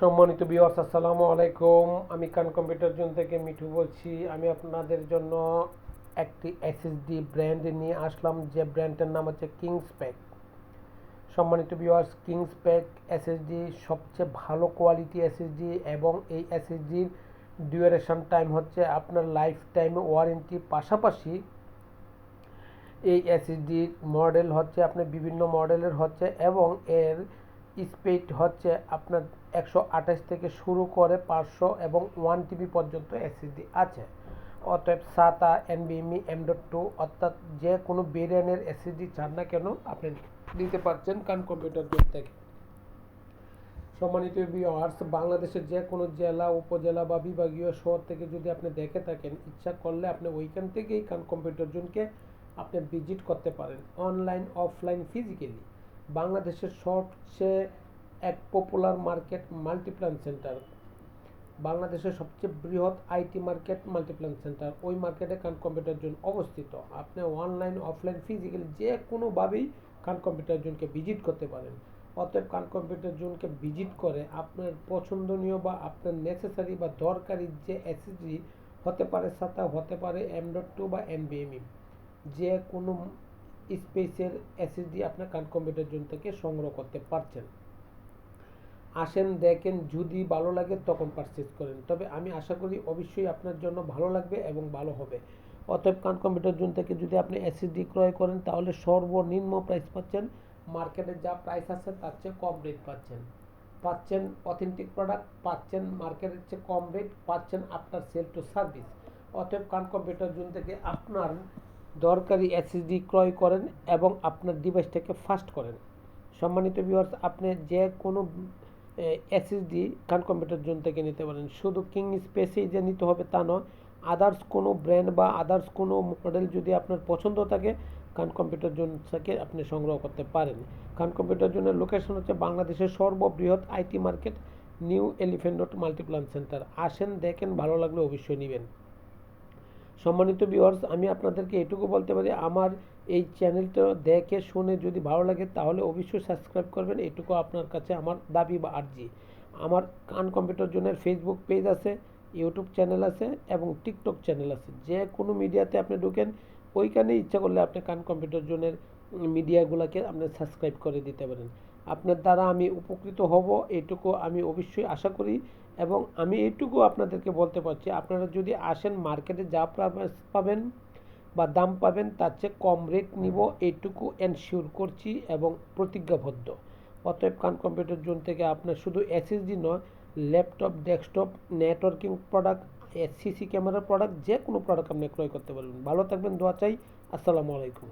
সম্মানিত ভিউয়ার্স, আসসালামু আলাইকুম। আমি কান কম্পিউটার জোন থেকে মিঠু বলছি। আমি আপনাদের জন্য একটি এসএসডি ব্র্যান্ড নিয়ে আসলাম, যে ব্র্যান্ডের নাম হচ্ছে কিংসপ্যাক। সম্মানিত ভিউয়ার্স, কিংসপ্যাক এসএসডি সবচেয়ে ভালো কোয়ালিটি এসএসডি, এবং এই এসএসডির ডিউরেশন টাইম হচ্ছে আপনার লাইফ টাইম ওয়ারেন্টি। পাশাপাশি এই এসএসডির মডেল হচ্ছে আপনার বিভিন্ন মডেলের হচ্ছে, এবং এর স্পিড হচ্ছে আপনার 128 থেকে শুরু করে 500 এবং 1 TB পর্যন্ত এসএসডি আছে। অতএব SATA, NVMe, M.2 অর্থাৎ যে কোনো ভেরিয়েন্টের এসএসডি চান না কেন আপনি নিতে পারছেন কান কম্পিউটার জোন থেকে। সম্মানিত ভিউয়ার্স, বাংলাদেশের যে কোনো জেলা, উপজেলা বা বিভাগীয় শহর থেকে যদি আপনি দেখে থাকেন, ইচ্ছা করলে আপনি ওইখান থেকেই কান কম্পিউটার জোনকে আপনি ভিজিট করতে পারেন, অনলাইন, অফলাইন, ফিজিক্যালি। বাংলাদেশের সবচেয়ে এক পপুলার মার্কেট মাল্টিপ্ল্যান সেন্টার, বাংলাদেশের সবচেয়ে বৃহৎ আইটি মার্কেট মাল্টিপ্ল্যান সেন্টার, ওই মার্কেটে কান কম্পিউটার জোন অবস্থিত। আপনি অনলাইন, অফলাইন, ফিজিক্যালি যে কোনোভাবেই কান কম্পিউটার জোনকে ভিজিট করতে পারেন। অতএব কান কম্পিউটার জোনকে ভিজিট করে আপনার পছন্দনীয় বা আপনার নেসেসারি বা দরকারি যে এসএসডি হতে পারে, SATA হতে পারে, M.2 বা NVMe, যে কোনো স্পেসের এসএসডি আপনার কান কম্পিউটার জোন থেকে সংগ্রহ করতে পারছেন। আসেন, দেখেন, যদি ভালো লাগে তখন পারচেজ করেন। তবে আমি আশা করি অবশ্যই আপনার জন্য ভালো লাগবে এবং ভালো হবে। অতএব কান কম্পিউটার জোন থেকে যদি আপনি এসএসডি ক্রয় করেন তাহলে সর্বনিম্ন প্রাইস পাচ্ছেন, মার্কেটে যা প্রাইস আছে তার চেয়ে কম রেট পাচ্ছেন অথেন্টিক প্রোডাক্ট, পাচ্ছেন মার্কেটের চেয়ে কম রেট, পাচ্ছেন আপনার সেল টু সার্ভিস। অতএব কান কম্পিউটার জোন থেকে আপনার দরকারি এসএসডি ক্রয় করেন এবং আপনার ডিভাইসটাকে ফাস্ট করেন। সম্মানিত ভিউয়ার্স, আপনি যে কোনো এসএসডি কান কম্পিউটার জোন থেকে নিতে পারেন। শুধু কিং স্পেসেই যে নিতে হবে তা নয়, আদার্স কোনো ব্র্যান্ড বা আদার্স কোনো মডেল যদি আপনার পছন্দ থাকে, কান কম্পিউটার জোন থেকে আপনি সংগ্রহ করতে পারেন। কান কম্পিউটার জোনের লোকেশন হচ্ছে বাংলাদেশের সর্ববৃহৎ IT market, new elephant road Multiplan centre. আসেন, দেখেন, ভালো লাগলে অবশ্যই নেবেন। সম্মানিত ভিউয়ার্স, আমি আপনাদেরকে এটুকু বলতে পারি, আমার এই চ্যানেলটা দেখে শুনে যদি ভালো লাগে তাহলে অবশ্যই সাবস্ক্রাইব করবেন, এটুকু আপনার কাছে আমার দাবি বা আর্জি। আমার কান কম্পিউটার জোনের ফেসবুক পেজ আছে, ইউটিউব চ্যানেল আছে এবং টিকটক চ্যানেল আছে। যে কোনো মিডিয়াতে আপনি ঢুকেন, ওইখানে ইচ্ছা করলে আপনি কান কম্পিউটার জোনের মিডিয়াগুলোকে আপনি সাবস্ক্রাইব করে দিতে পারেন। আপনার দ্বারা আমি উপকৃত হব, এটুকু আমি অবশ্যই আশা করি। এবং আমি এইটুকু আপনাদেরকে বলতে পারছি, আপনারা যদি আসেন, মার্কেটে যা প্রাইস পাবেন বা দাম পাবেন তার চেয়ে কম রেট নিব, এইটুকু এনশিওর করছি এবং প্রতিজ্ঞাবদ্ধ। অতএব কান কম্পিউটার জোন থেকে আপনার শুধু এসএসডি নয়, laptop, desktop, networking product, CC camera product, যে কোনো প্রোডাক্ট আপনি ক্রয় করতে পারবেন। ভালো থাকবেন, দোয়া চাই। আসসালামু আলাইকুম।